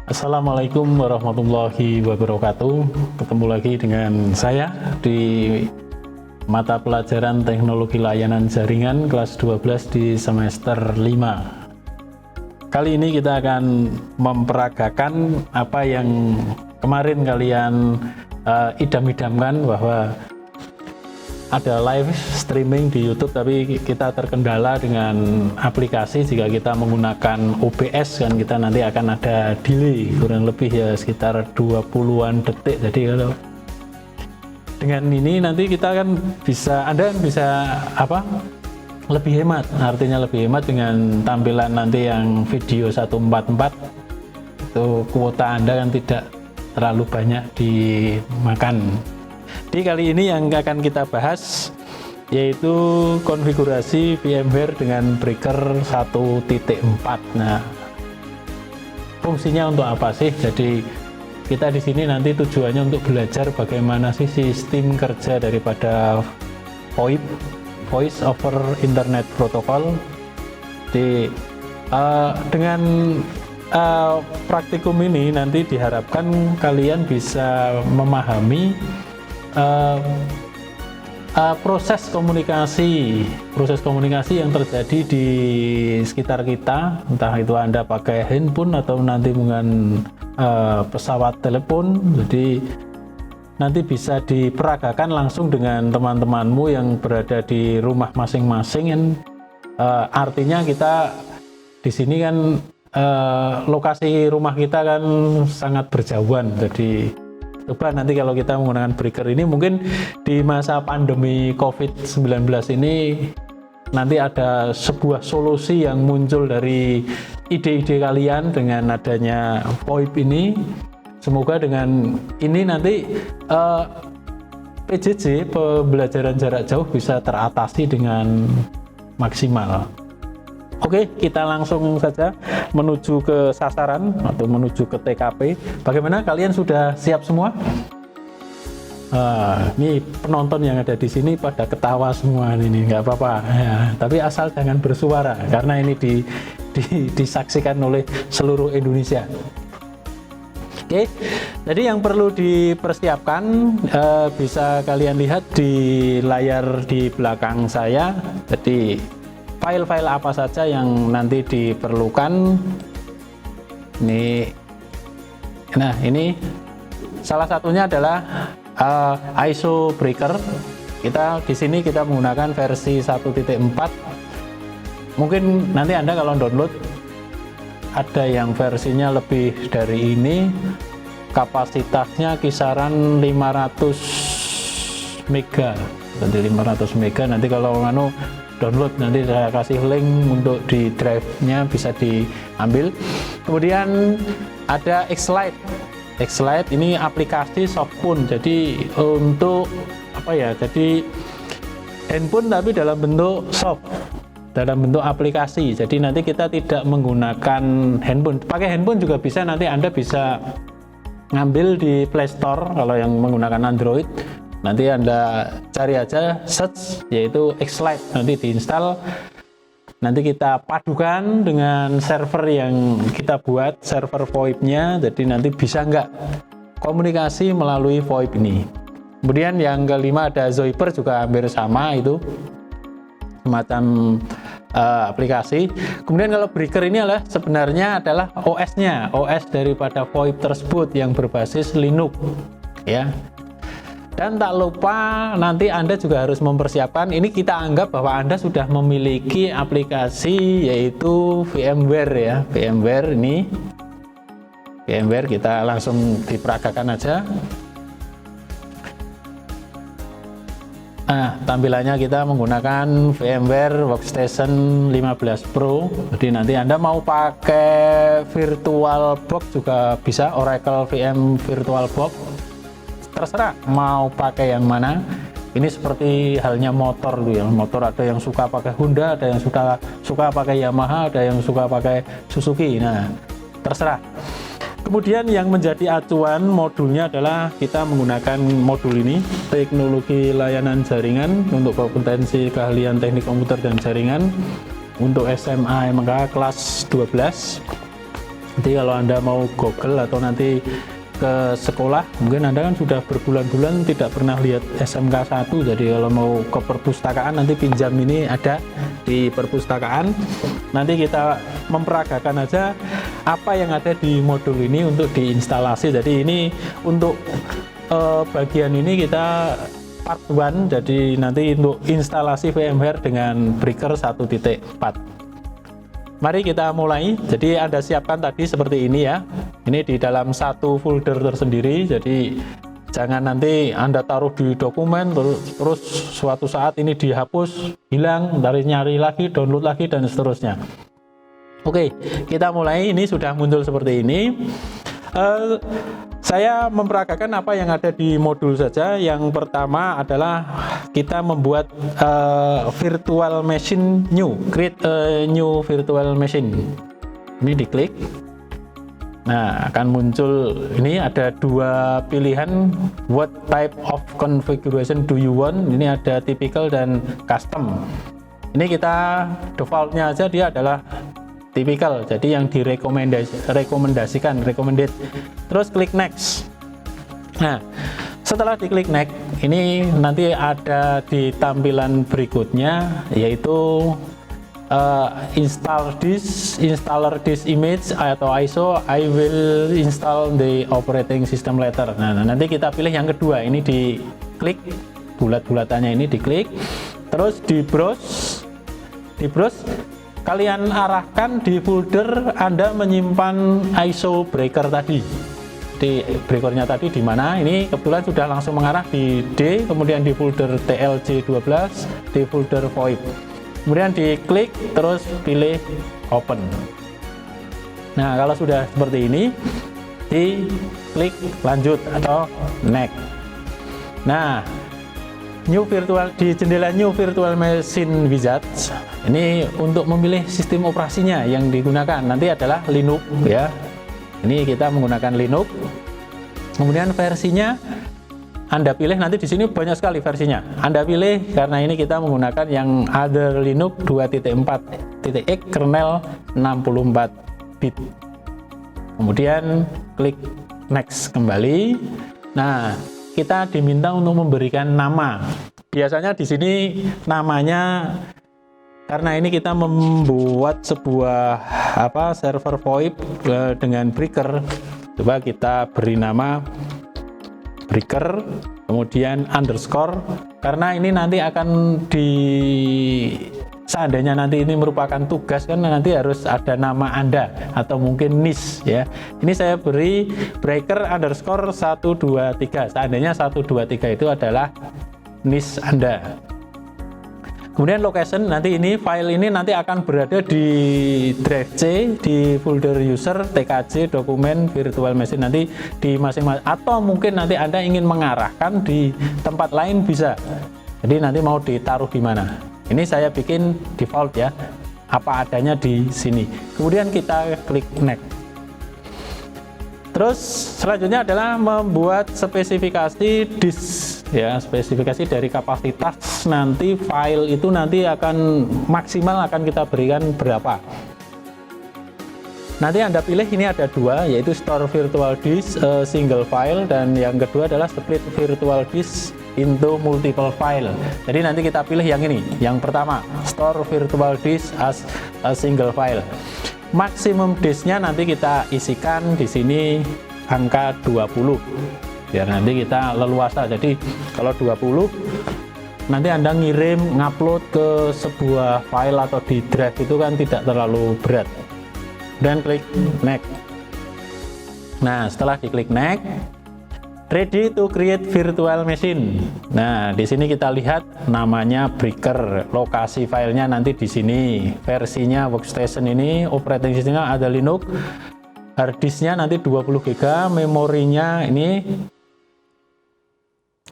Assalamualaikum warahmatullahi wabarakatuh. Ketemu lagi dengan saya di mata pelajaran Teknologi Layanan Jaringan kelas 12 di semester 5. Kali ini kita akan memperagakan apa yang kemarin kalian idam-idamkan, bahwa ada live streaming di YouTube tapi kita terkendala dengan aplikasi. Jika kita menggunakan OBS kan kita nanti akan ada delay kurang lebih ya sekitar 20-an detik. Jadi kalau dengan ini nanti kita kan Anda bisa lebih hemat, artinya lebih hemat dengan tampilan nanti yang video 144 itu kuota Anda kan tidak terlalu banyak dimakan. Di kali ini yang akan kita bahas yaitu konfigurasi VMware dengan breaker 1.4. Nah, fungsinya untuk apa sih? Jadi kita di sini nanti tujuannya untuk belajar bagaimana sih sistem kerja daripada VoIP, Voice over Internet Protocol. Dengan praktikum ini nanti diharapkan kalian bisa memahami proses komunikasi yang terjadi di sekitar kita, entah itu Anda pakai handphone atau nanti dengan pesawat telepon. Jadi nanti bisa diperagakan langsung dengan teman-temanmu yang berada di rumah masing-masing. Artinya kita di sini kan lokasi rumah kita kan sangat berjauhan. Jadi coba nanti kalau kita menggunakan breaker ini, mungkin di masa pandemi COVID-19 ini nanti ada sebuah solusi yang muncul dari ide-ide kalian dengan adanya VoIP ini. Semoga dengan ini nanti PJJ, pembelajaran jarak jauh, bisa teratasi dengan maksimal. Oke, kita langsung saja menuju ke sasaran atau menuju ke TKP. Bagaimana, kalian sudah siap semua? Ini penonton yang ada di sini pada ketawa semua ini, nggak apa-apa ya, tapi asal jangan bersuara karena ini disaksikan oleh seluruh Indonesia. Oke, jadi yang perlu dipersiapkan bisa kalian lihat di layar di belakang saya. Jadi file-file apa saja yang nanti diperlukan ini. Nah, ini salah satunya adalah ISO breaker. Kita di sini kita menggunakan versi 1.4. Mungkin nanti Anda kalau download ada yang versinya lebih dari ini, kapasitasnya kisaran 500 mega. Jadi 500 mega nanti kalau download, nanti saya kasih link untuk di drive-nya bisa diambil. Kemudian ada Xlite. Xlite ini aplikasi softphone. Jadi untuk jadi handphone tapi dalam bentuk soft, dalam bentuk aplikasi. Jadi nanti kita tidak menggunakan handphone. Pakai handphone juga bisa, nanti Anda bisa ngambil di Play Store kalau yang menggunakan Android. Nanti Anda cari aja, search yaitu Xlite, nanti diinstal. Nanti kita padukan dengan server yang kita buat, server VoIP-nya. Jadi nanti bisa nggak komunikasi melalui VoIP ini. Kemudian yang kelima ada Zoiper, juga hampir sama, itu semacam aplikasi. Kemudian kalau breaker ini sebenarnya adalah OS-nya, OS daripada VoIP tersebut yang berbasis Linux ya. Dan tak lupa nanti Anda juga harus mempersiapkan, ini kita anggap bahwa Anda sudah memiliki aplikasi yaitu VMware ya. VMware ini, VMware kita langsung diperagakan aja. Nah, tampilannya kita menggunakan VMware Workstation 15 Pro. Jadi nanti Anda mau pakai VirtualBox juga bisa, Oracle VM VirtualBox. Terserah mau pakai yang mana. Ini seperti halnya motor tuh ya. Motor ada yang suka pakai Honda, ada yang suka pakai Yamaha, ada yang suka pakai Suzuki. Nah, terserah. Kemudian yang menjadi acuan modulnya adalah kita menggunakan modul ini, Teknologi Layanan Jaringan untuk kompetensi keahlian teknik komputer dan jaringan untuk SMA MK kelas 12. Nanti kalau Anda mau Google atau nanti ke sekolah, mungkin Anda kan sudah berbulan-bulan tidak pernah lihat SMK 1, jadi kalau mau ke perpustakaan nanti pinjam ini ada di perpustakaan. Nanti kita memperagakan aja apa yang ada di modul ini untuk diinstalasi. Jadi ini untuk bagian ini kita part 1, jadi nanti untuk instalasi VMware dengan Breaker 1.4. Mari kita mulai. Jadi Anda siapkan tadi seperti ini ya. Ini di dalam satu folder tersendiri. Jadi jangan nanti Anda taruh di dokumen terus suatu saat ini dihapus, hilang, dari nyari lagi, download lagi dan seterusnya. Oke, kita mulai. Ini sudah muncul seperti ini. Saya memperagakan apa yang ada di modul saja. Yang pertama adalah kita membuat virtual machine new, create a new virtual machine. Ini diklik. Nah, akan muncul, ini ada dua pilihan, what type of configuration do you want. Ini ada typical dan custom. Ini kita defaultnya aja, dia adalah typical, jadi yang direkomendasikan, recommended. Terus klik next. Nah, setelah diklik next, ini nanti ada di tampilan berikutnya, yaitu installer this image atau ISO. I will install the operating system later. Nah, nanti kita pilih yang kedua, ini diklik, bulat-bulatannya ini diklik, terus di browse, kalian arahkan di folder Anda menyimpan ISO breaker tadi. Di breakernya tadi di mana? Ini kebetulan sudah langsung mengarah di D, kemudian di folder TLJ12, di folder VoIP. Kemudian diklik, terus pilih open. Nah, kalau sudah seperti ini, diklik lanjut atau next. Nah, di jendela New Virtual Machine Wizard, ini untuk memilih sistem operasinya yang digunakan nanti adalah Linux ya. Ini kita menggunakan Linux. Kemudian versinya Anda pilih, nanti di sini banyak sekali versinya. Anda pilih karena ini kita menggunakan yang Other Linux 2.4.x kernel 64 bit. Kemudian klik next kembali. Nah, kita diminta untuk memberikan nama. Biasanya di sini namanya, karena ini kita membuat sebuah server VoIP dengan breaker, coba kita beri nama breaker, kemudian underscore, karena ini nanti akan seandainya nanti ini merupakan tugas kan nanti harus ada nama Anda atau mungkin NIS ya. Ini saya beri breaker underscore 123, seandainya 123 itu adalah NIS Anda. Kemudian location, nanti ini file ini nanti akan berada di drive C, di folder user, TKJ, dokumen, virtual machine, nanti di masing-masing, atau mungkin nanti Anda ingin mengarahkan di tempat lain bisa. Jadi nanti mau ditaruh di mana. Ini saya bikin default ya, apa adanya di sini. Kemudian kita klik next. Terus selanjutnya adalah membuat spesifikasi disk ya, spesifikasi dari kapasitas nanti file itu nanti akan maksimal akan kita berikan berapa. Nanti Anda pilih, ini ada dua, yaitu store virtual disk single file, dan yang kedua adalah split virtual disk into multiple file. Jadi nanti kita pilih yang ini, yang pertama, store virtual disk as a single file. Maksimum disknya nanti kita isikan di sini angka 20 biar nanti kita leluasa. Jadi kalau 20 nanti Anda ngirim, ngupload ke sebuah file atau di drive itu kan tidak terlalu berat. Dan klik next. Nah, setelah diklik next, ready to create virtual machine. Nah, di sini kita lihat namanya breaker, lokasi filenya nanti di sini, versinya workstation ini, operating systemnya ada Linux, harddisknya nanti 20 GB, memorinya ini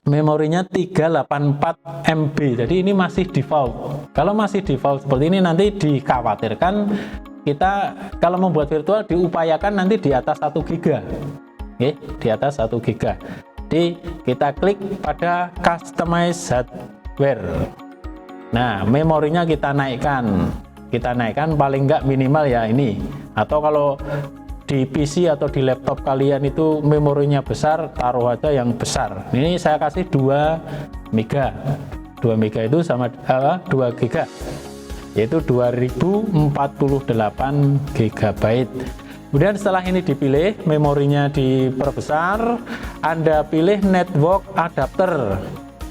memorinya 384 MB. Jadi ini masih default. Kalau masih default seperti ini nanti dikhawatirkan kita kalau membuat virtual diupayakan nanti di atas 1 GB. Oke, di atas 1 GB. Jadi kita klik pada customize hardware. Nah, memorinya kita naikkan paling enggak minimal ya ini. Atau kalau di PC atau di laptop kalian itu memorinya besar, taruh aja yang besar. Ini saya kasih 2 mega. 2 mega itu sama 2 giga, yaitu 2048 GB. Kemudian setelah ini dipilih, memorinya diperbesar, Anda pilih network adapter.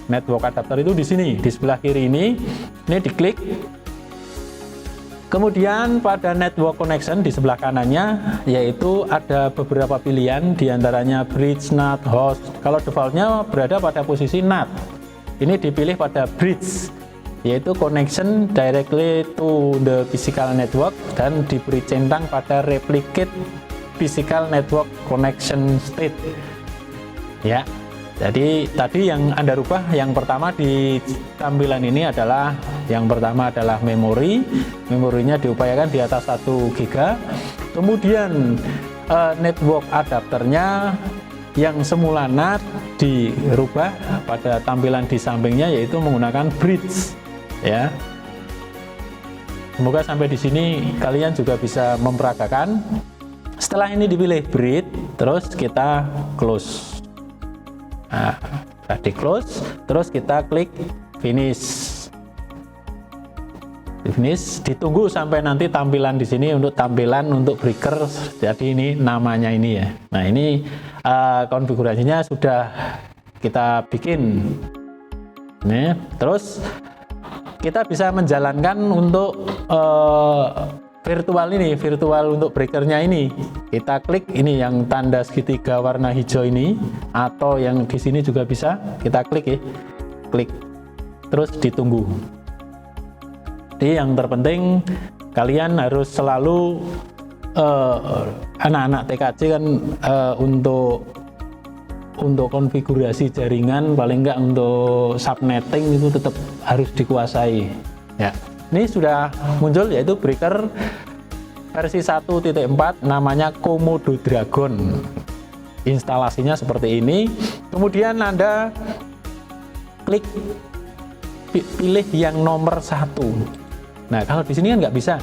Network adapter itu di sini, di sebelah kiri ini diklik. Kemudian pada network connection di sebelah kanannya, yaitu ada beberapa pilihan, diantaranya bridge, NAT, host. Kalau defaultnya berada pada posisi NAT, ini dipilih pada bridge, yaitu connection directly to the physical network, dan diberi centang pada replicate physical network connection state. Ya, jadi tadi yang Anda rubah, yang pertama di tampilan ini adalah, yang pertama adalah memorinya diupayakan di atas 1 GB. Kemudian network adapternya yang semula NAT dirubah pada tampilan di sampingnya, yaitu menggunakan bridge. Ya, semoga sampai di sini kalian juga bisa memperagakan. Setelah ini dipilih bridge, terus kita close. Nah, di close, terus kita klik finish. Ditunggu sampai nanti tampilan di sini untuk tampilan untuk breaker. Jadi ini namanya ini ya. Nah, ini konfigurasinya sudah kita bikin. Nih, terus kita bisa menjalankan untuk virtual untuk breakernya ini. Kita klik ini yang tanda segitiga warna hijau ini, atau yang di sini juga bisa kita klik ya. Klik terus ditunggu. Jadi yang terpenting kalian harus selalu anak-anak TKJ kan untuk konfigurasi jaringan, paling enggak untuk subnetting itu tetap harus dikuasai. Ya, ini sudah muncul, yaitu breaker versi 1.4 namanya Komodo Dragon. Instalasinya seperti ini. Kemudian Anda klik pilih yang nomor 1. Nah, kalau di sini kan nggak bisa.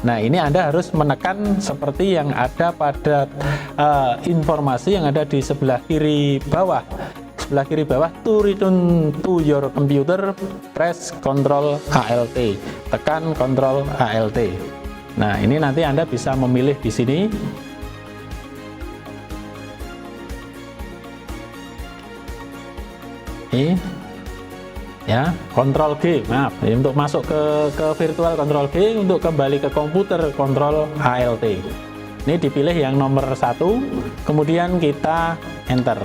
Nah, ini Anda harus menekan seperti yang ada pada informasi yang ada di sebelah kiri bawah. Sebelah kiri bawah, to return to your computer, press Ctrl ALT. Tekan Ctrl ALT. Nah, ini nanti Anda bisa memilih di sini. Ini ya, Ctrl G, maaf, untuk masuk ke virtual Ctrl G, untuk kembali ke komputer Ctrl ALT. Ini dipilih yang nomor 1, kemudian kita enter.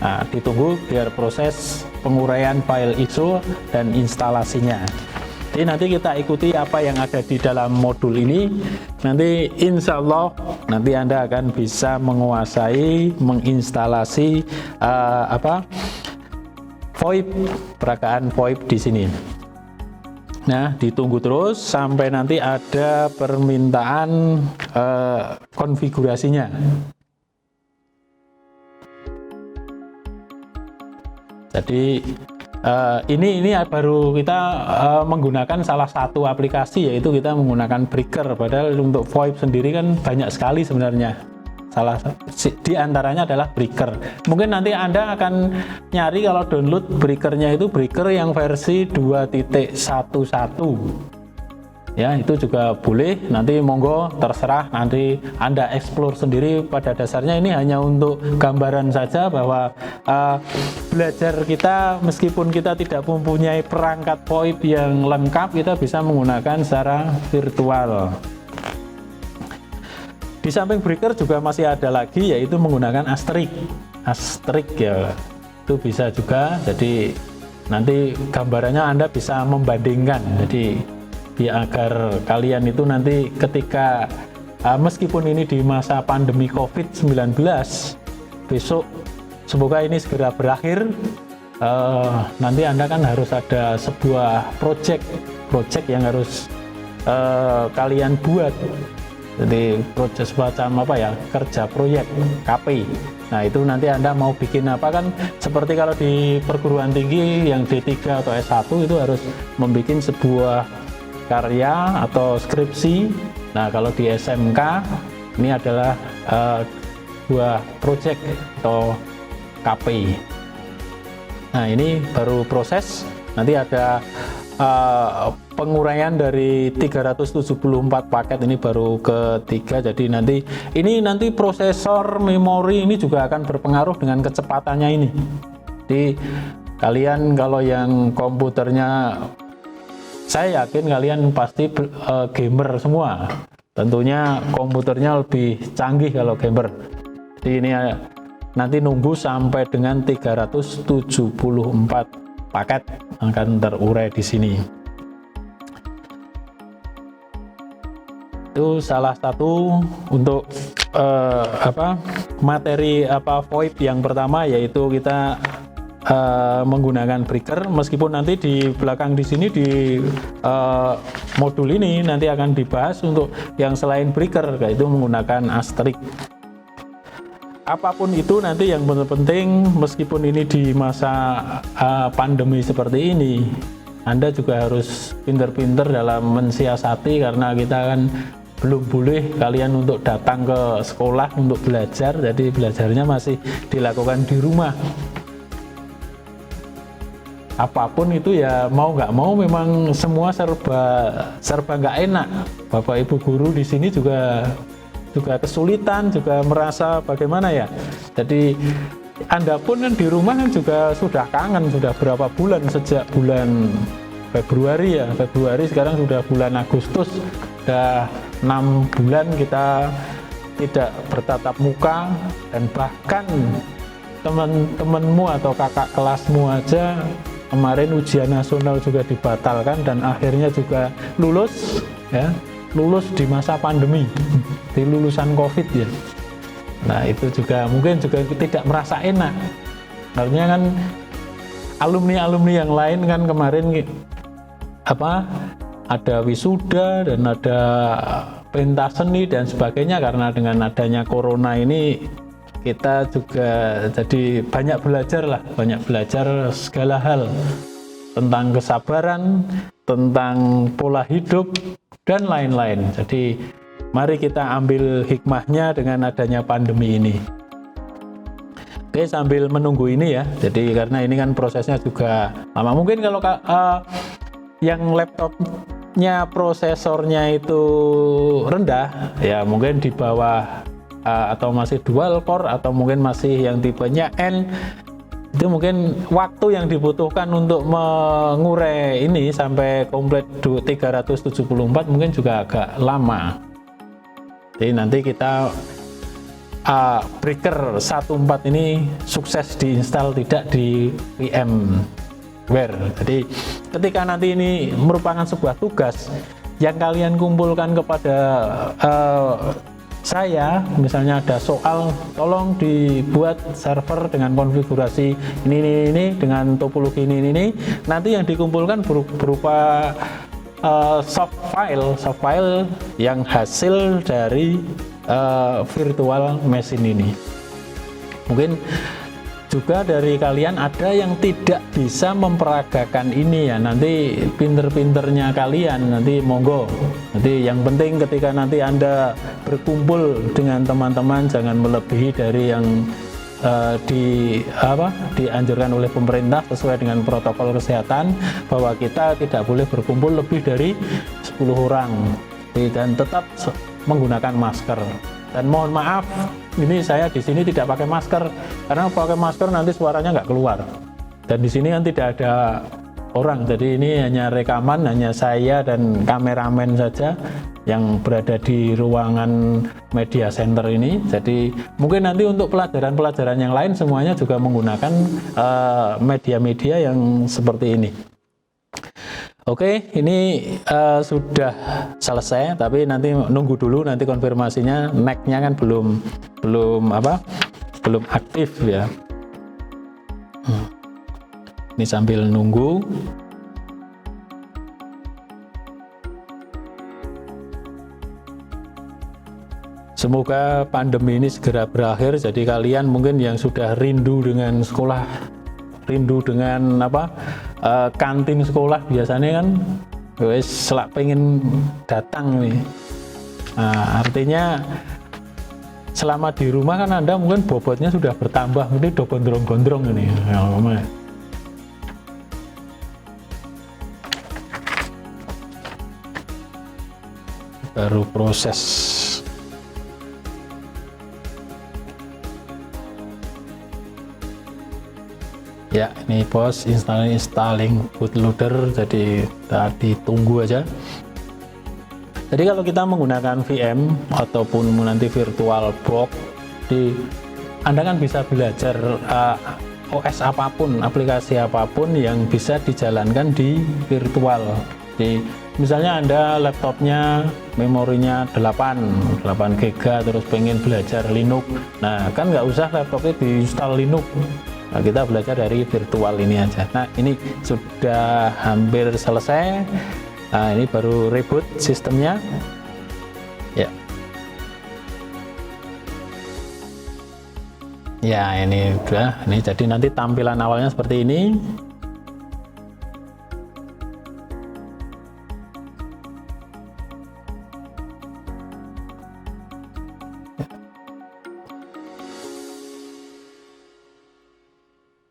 Nah, ditunggu biar proses penguraian file ISO dan instalasinya. Jadi nanti kita ikuti apa yang ada di dalam modul ini. Nanti insya Allah nanti Anda akan bisa menguasai, menginstalasi VoIP, peragaan VoIP di sini. Nah, ditunggu terus sampai nanti ada permintaan konfigurasinya. Jadi ini baru kita menggunakan salah satu aplikasi, yaitu kita menggunakan breaker. Padahal untuk VoIP sendiri kan banyak sekali sebenarnya. Salah di antaranya adalah breaker. Mungkin nanti Anda akan nyari kalau download breakernya itu breaker yang versi 2.11. Ya, itu juga boleh. Nanti monggo, terserah, nanti Anda explore sendiri. Pada dasarnya ini hanya untuk gambaran saja bahwa belajar kita, meskipun kita tidak mempunyai perangkat VoIP yang lengkap, kita bisa menggunakan secara virtual. Di samping breaker juga masih ada lagi, yaitu menggunakan asterisk ya, itu bisa juga. Jadi nanti gambarannya Anda bisa membandingkan, jadi agar kalian itu nanti ketika meskipun ini di masa pandemi COVID-19, besok semoga ini segera berakhir, nanti Anda kan harus ada sebuah project yang harus kalian buat. Jadi proyek semacam apa ya, kerja proyek KP. Nah, itu nanti Anda mau bikin apa, kan seperti kalau di perguruan tinggi yang D3 atau S1 itu harus membuat sebuah karya atau skripsi. Nah, kalau di SMK Ini adalah buah project atau KP. Nah, ini baru proses, nanti ada penguraian dari 374 paket, ini baru ketiga. Jadi nanti prosesor, memori ini juga akan berpengaruh dengan kecepatannya ini. Jadi kalian kalau yang komputernya, saya yakin kalian pasti gamer semua. Tentunya komputernya lebih canggih kalau gamer. Jadi ini nanti nunggu sampai dengan 374 paket akan terurai di sini. Itu salah satu untuk materi VoIP yang pertama, yaitu kita menggunakan breaker. Meskipun nanti di belakang di sini di modul ini nanti akan dibahas untuk yang selain breaker, yaitu menggunakan asterisk. Apapun itu nanti yang penting, meskipun ini di masa pandemi seperti ini, Anda juga harus pinter-pinter dalam mensiasati, karena kita kan belum boleh kalian untuk datang ke sekolah untuk belajar, jadi belajarnya masih dilakukan di rumah. Apapun itu ya, mau nggak mau memang semua serba nggak enak. Bapak Ibu guru di sini juga kesulitan, juga merasa bagaimana ya. Jadi Anda pun kan di rumah kan juga sudah kangen, sudah berapa bulan, sejak bulan Februari ya, sekarang sudah bulan Agustus, sudah 6 bulan kita tidak bertatap muka, dan bahkan teman-temanmu atau kakak kelasmu aja kemarin ujian nasional juga dibatalkan dan akhirnya juga lulus ya, lulus di masa pandemi, di lulusan COVID ya. Nah, itu juga mungkin juga tidak merasa enak. Artinya kan alumni-alumni yang lain kan kemarin ada wisuda dan ada pentas seni dan sebagainya. Karena dengan adanya corona ini kita juga jadi banyak belajar segala hal tentang kesabaran, tentang pola hidup dan lain-lain. Jadi mari kita ambil hikmahnya dengan adanya pandemi ini. Oke, sambil menunggu ini ya, jadi karena ini kan prosesnya juga lama. Mungkin kalau yang laptopnya prosesornya itu rendah ya, mungkin di bawah atau masih dual core, atau mungkin masih yang tipenya N, itu mungkin waktu yang dibutuhkan untuk mengurai ini sampai komplit 374 mungkin juga agak lama. Jadi nanti kita breaker 14 ini sukses diinstal, tidak di VMware. Jadi ketika nanti ini merupakan sebuah tugas yang kalian kumpulkan kepada saya, misalnya ada soal, tolong dibuat server dengan konfigurasi ini dengan topologi ini. Nanti yang dikumpulkan berupa soft file yang hasil dari virtual machine ini. Mungkin juga dari kalian ada yang tidak bisa memperagakan ini ya, nanti pinter-pinternya kalian nanti monggo. Nanti yang penting ketika nanti Anda berkumpul dengan teman-teman jangan melebihi dari yang dianjurkan oleh pemerintah sesuai dengan protokol kesehatan, bahwa kita tidak boleh berkumpul lebih dari 10 orang dan tetap menggunakan masker. Dan mohon maaf, ini saya di sini tidak pakai masker, karena pakai masker nanti suaranya nggak keluar. Dan di sini kan tidak ada orang, jadi ini hanya rekaman, hanya saya dan kameramen saja yang berada di ruangan media center ini. Jadi mungkin nanti untuk pelajaran-pelajaran yang lain semuanya juga menggunakan media-media yang seperti ini. Oke, ini sudah selesai, tapi nanti nunggu dulu, nanti konfirmasinya. Neck-nya kan belum aktif ya. Ini sambil nunggu. Semoga pandemi ini segera berakhir. Jadi kalian mungkin yang sudah rindu dengan sekolah, rindu dengan kantin sekolah, biasanya kan selak pengen datang nih. Nah, artinya selama di rumah kan Anda mungkin bobotnya sudah bertambah, mungkin udah gondrong-gondrong ini ya, baru proses. Ya, ini bos installing bootloader, jadi tadi tunggu aja. Jadi kalau kita menggunakan VM ataupun nanti virtual box, Anda kan bisa belajar OS apapun, aplikasi apapun yang bisa dijalankan di virtual. Misalnya Anda laptopnya memorinya 8 GB, terus pengen belajar Linux, nah kan nggak usah laptopnya diinstal Linux. Nah, kita belajar dari virtual ini aja. Nah, ini sudah hampir selesai. Nah, ini baru reboot sistemnya. Ya. Ya, ini udah. Ini jadi nanti tampilan awalnya seperti ini.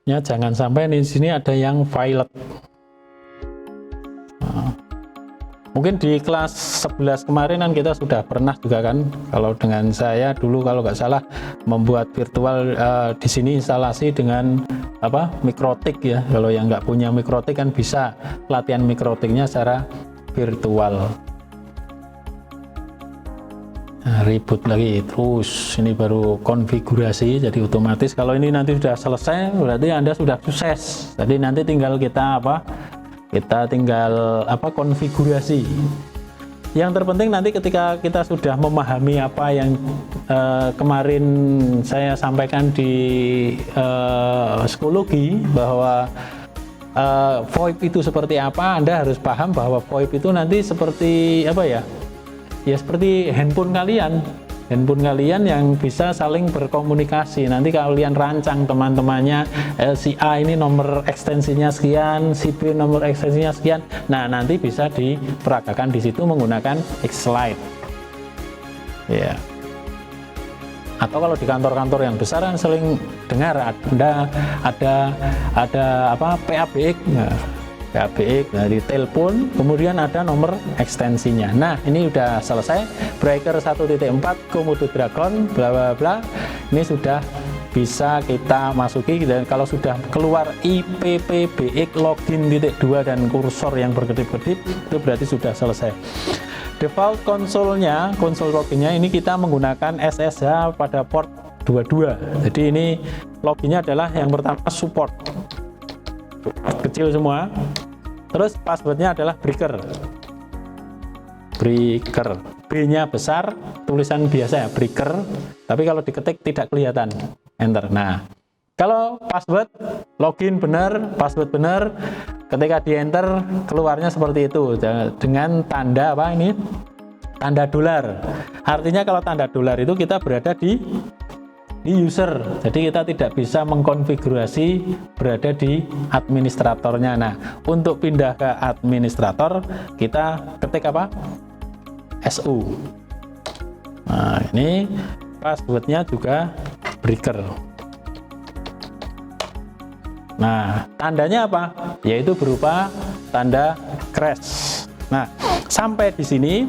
Ya, jangan sampai di sini ada yang violet. Nah, mungkin di kelas 11 kemarin kan kita sudah pernah juga kan, kalau dengan saya dulu kalau nggak salah membuat virtual di sini instalasi dengan mikrotik ya. Kalau yang nggak punya mikrotik kan bisa latihan mikrotiknya secara virtual. Nah, reboot lagi, terus ini baru konfigurasi, jadi otomatis kalau ini nanti sudah selesai berarti Anda sudah sukses. Jadi nanti tinggal kita tinggal konfigurasi. Yang terpenting nanti ketika kita sudah memahami apa yang kemarin saya sampaikan di psikologi, bahwa VoIP itu seperti apa, Anda harus paham bahwa VoIP itu nanti seperti ya seperti handphone kalian yang bisa saling berkomunikasi. Nanti kalian rancang teman-temannya, si A ini nomor ekstensinya sekian, si B nomor ekstensinya sekian. Nah, nanti bisa diperagakan di situ menggunakan X-Lite. Ya. Atau kalau di kantor-kantor yang besar kan sering dengar ada PABX. Nah, PABX dari telepon, kemudian ada nomor ekstensinya. Nah, ini udah selesai. Breaker 1.4 Komodo Dragon bla bla bla. Ini sudah bisa kita masuki, dan kalau sudah keluar IPPBX login .2 dan kursor yang berkedip-kedip, itu berarti sudah selesai. Default konsolnya, konsol loginnya ini kita menggunakan SSH pada port 22. Jadi ini loginnya adalah yang pertama support, kecil semua. Terus passwordnya adalah breaker, B-nya besar, tulisan biasa ya, breaker, tapi kalau diketik tidak kelihatan, enter. Nah, kalau password login benar, password benar, ketika di enter keluarnya seperti itu dengan tanda tanda dolar. Artinya kalau tanda dolar itu kita berada di user, jadi kita tidak bisa mengkonfigurasi berada di administratornya. Nah, untuk pindah ke administrator kita ketik SU. Nah, ini passwordnya juga breaker. Nah, tandanya apa? Yaitu berupa tanda crash. Nah, sampai di sini